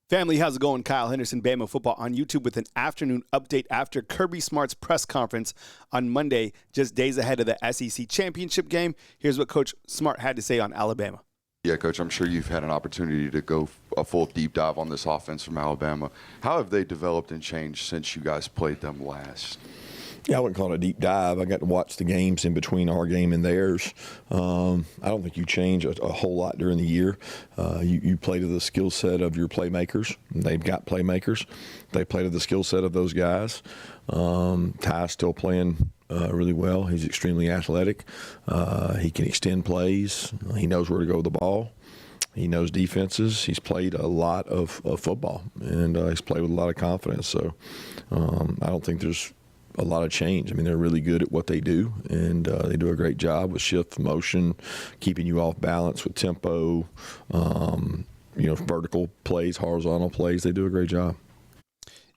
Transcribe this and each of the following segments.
Family, how's it going? Kyle Henderson, Bama Football on YouTube with an afternoon update after Kirby Smart's press conference on Monday, just days ahead of the SEC championship game. Here's what Coach Smart had to say on Alabama. Yeah, Coach, I'm sure you've had an opportunity to go a full deep dive on this offense from Alabama. How have they developed and changed since you guys played them last? Yeah, I wouldn't call it a deep dive. I got to watch the games in between our game and theirs. I don't think you change a whole lot during the year. You play to the skill set of your playmakers. They've got playmakers. They play to the skill set of those guys. Ty's still playing really well. He's extremely athletic. He can extend plays. He knows where to go with the ball. He knows defenses. He's played a lot of football, and he's played with a lot of confidence. So I don't think there's a lot of change. I mean, they're really good at what they do, and they do a great job with shift, motion, keeping you off balance with tempo, vertical plays, horizontal plays. They do a great job.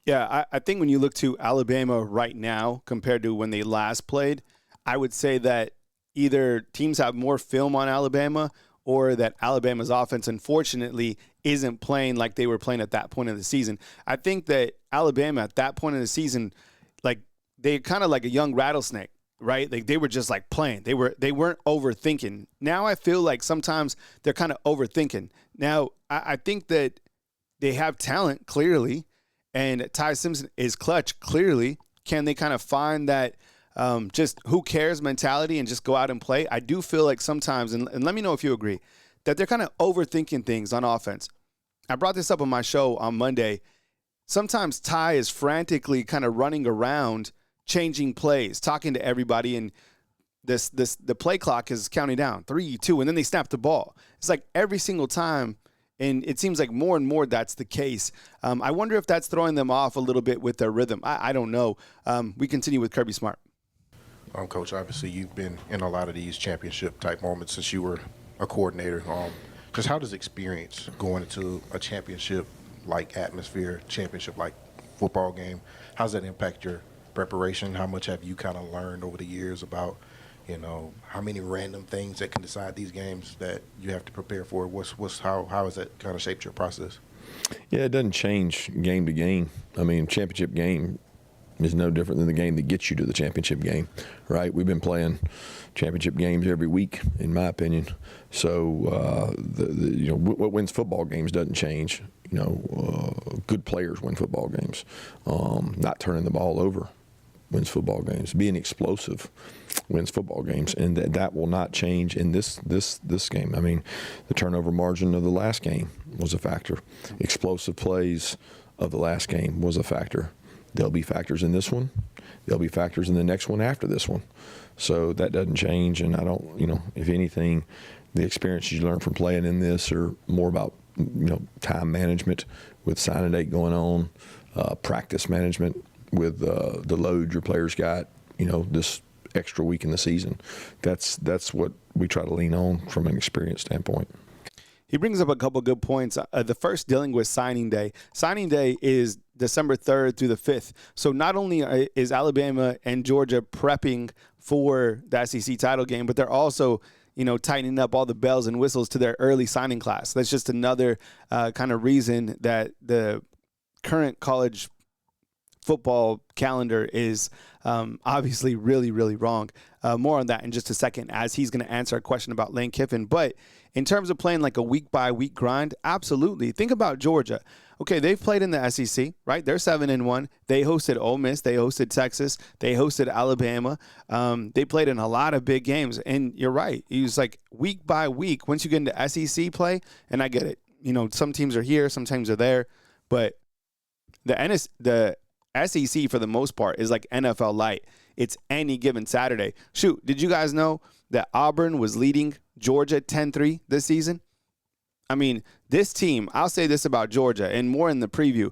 Yeah, I think when you look to Alabama right now compared to when they last played, I would say that either teams have more film on Alabama or that Alabama's offense, unfortunately, isn't playing like they were playing at that point of the season. I think that Alabama at that point of the season, they're kind of like a young rattlesnake, right? Like they were just like playing. They weren't overthinking. Now I feel like sometimes they're kind of overthinking. Now I think that they have talent clearly, and Ty Simpson is clutch clearly. Can they kind of find that just who cares mentality and just go out and play? I do feel like sometimes, and let me know if you agree, that they're kind of overthinking things on offense. I brought this up on my show on Monday. Sometimes Ty is frantically kind of running around, changing plays, talking to everybody, and the play clock is counting down 3, 2, and then they snap the ball. It's like every single time, and it seems like more and more that's the case. I wonder if that's throwing them off a little bit with their rhythm. I don't know. We continue with Kirby Smart. Coach, obviously you've been in a lot of these championship-type moments since you were a coordinator. Just how does experience going into a championship-like atmosphere, championship-like football game, how does that impact your preparation? How much have you kind of learned over the years about, how many random things that can decide these games that you have to prepare for? How has that kind of shaped your process? Yeah, it doesn't change game to game. I mean, championship game is no different than the game that gets you to the championship game, right? We've been playing championship games every week, in my opinion. So, what wins football games doesn't change. Good players win football games. Not turning the ball over wins football games. Being explosive wins football games, and that will not change in this game. I mean, the turnover margin of the last game was a factor. Explosive plays of the last game was a factor. There'll be factors in this one. There'll be factors in the next one after this one. So that doesn't change, and I don't, if anything, the experiences you learn from playing in this are more about, time management with sign and date going on, practice management with the load your players got, this extra week in the season. That's what we try to lean on from an experience standpoint. He brings up a couple good points. The first dealing with signing day. Signing day is December 3rd through the 5th. So not only is Alabama and Georgia prepping for the SEC title game, but they're also, tightening up all the bells and whistles to their early signing class. That's just another kind of reason that the current college football calendar is obviously really, really wrong. More on that in just a second as he's going to answer a question about Lane Kiffin. But in terms of playing like a week-by-week grind, absolutely. Think about Georgia. Okay, they've played in the SEC, right? They're 7-1. They hosted Ole Miss. They hosted Texas. They hosted Alabama. They played in a lot of big games. And you're right. It was like week by week. Once you get into SEC play, and I get it. Some teams are here, some teams are there. But the SEC, for the most part, is like NFL light. It's any given Saturday. Shoot, did you guys know that Auburn was leading Georgia 10-3 this season? I mean, this team, I'll say this about Georgia, and more in the preview,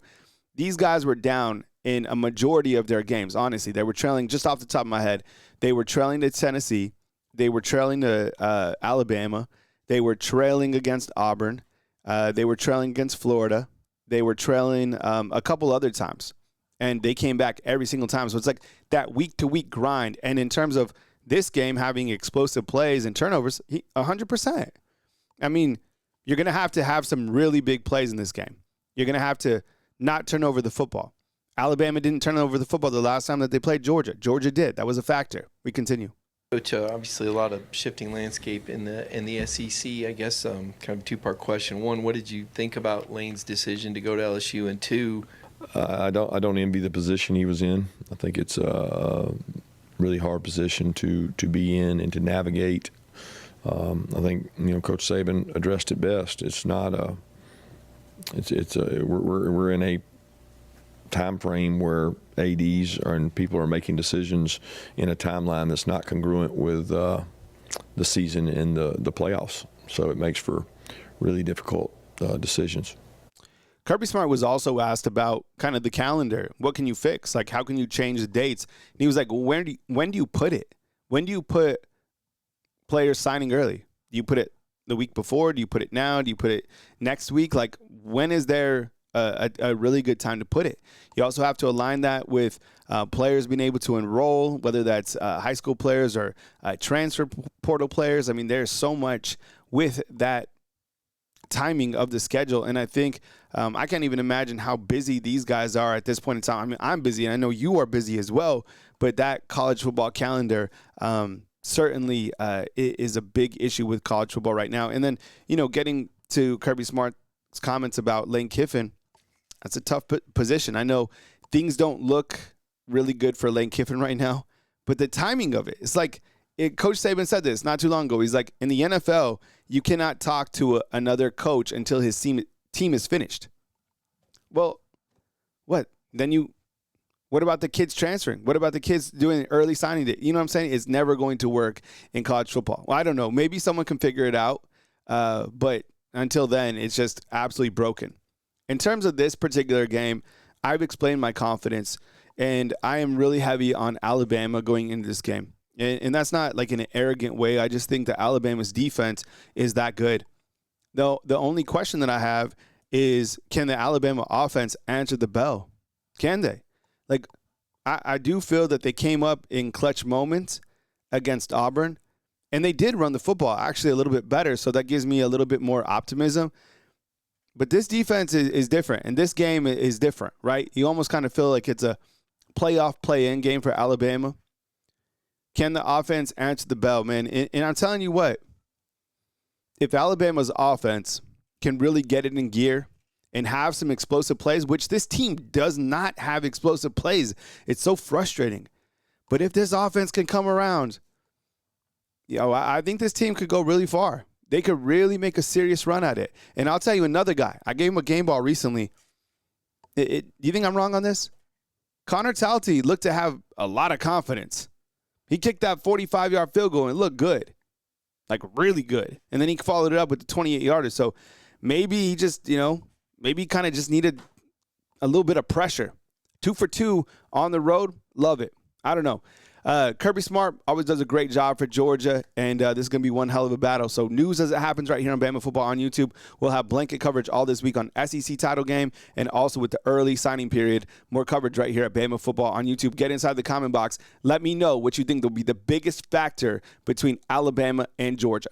these guys were down in a majority of their games, honestly. They were trailing, just off the top of my head, they were trailing to Tennessee. They were trailing to Alabama. They were trailing against Auburn. They were trailing against Florida. They were trailing a couple other times. And they came back every single time. So it's like that week-to-week grind. And in terms of this game having explosive plays and turnovers, 100%. I mean, you're going to have some really big plays in this game. You're going to have to not turn over the football. Alabama didn't turn over the football the last time that they played Georgia. Georgia did. That was a factor. We continue. Coach, obviously a lot of shifting landscape in the SEC. I guess kind of a two-part question. One, what did you think about Lane's decision to go to LSU? And two, I don't envy the position he was in. I think it's a really hard position to be in and to navigate. I think Coach Saban addressed it best. It's not a. We're in a time frame where ADs and people are making decisions in a timeline that's not congruent with the season and the playoffs. So it makes for really difficult decisions. Kirby Smart was also asked about kind of the calendar. What can you fix? Like, how can you change the dates? And he was like, when do you put it? When do you put players signing early? Do you put it the week before? Do you put it now? Do you put it next week? Like, when is there a really good time to put it? You also have to align that with players being able to enroll, whether that's high school players or transfer portal players. I mean, there's so much with that timing of the schedule. And I think I can't even imagine how busy these guys are at this point in time. I mean, I'm busy, and I know you are busy as well, but that college football calendar certainly is a big issue with college football right now. And then, getting to Kirby Smart's comments about Lane Kiffin, that's a tough position. I know things don't look really good for Lane Kiffin right now, but the timing of it, it's like, Coach Saban said this not too long ago. He's like, in the NFL, you cannot talk to another coach until his team is finished. Well, what? What about the kids transferring? What about the kids doing early signing day? You know what I'm saying? It's never going to work in college football. Well, I don't know. Maybe someone can figure it out, but until then, it's just absolutely broken. In terms of this particular game, I've explained my confidence, and I am really heavy on Alabama going into this game. And that's not like in an arrogant way. I just think that Alabama's defense is that good. Though the only question that I have is, can the Alabama offense answer the bell? Can they? Like, I do feel that they came up in clutch moments against Auburn, and they did run the football actually a little bit better, so that gives me a little bit more optimism. But this defense is different, and this game is different, right? You almost kind of feel like it's a playoff play-in game for Alabama. Can the offense answer the bell, man? And I'm telling you what, if Alabama's offense can really get it in gear and have some explosive plays, which this team does not have explosive plays, it's so frustrating. But if this offense can come around, I think this team could go really far. They could really make a serious run at it. And I'll tell you another guy. I gave him a game ball recently. Do you think I'm wrong on this? Connor Talty looked to have a lot of confidence. He kicked that 45-yard field goal and it looked good, like really good. And then he followed it up with the 28-yarder. So maybe he just, maybe kind of just needed a little bit of pressure. 2 for 2 on the road. Love it. I don't know. Kirby Smart always does a great job for Georgia, and this is going to be one hell of a battle. So news as it happens right here on Bama Football on YouTube. We'll have blanket coverage all this week on SEC title game and also with the early signing period. More coverage right here at Bama Football on YouTube. Get inside the comment box. Let me know what you think will be the biggest factor between Alabama and Georgia.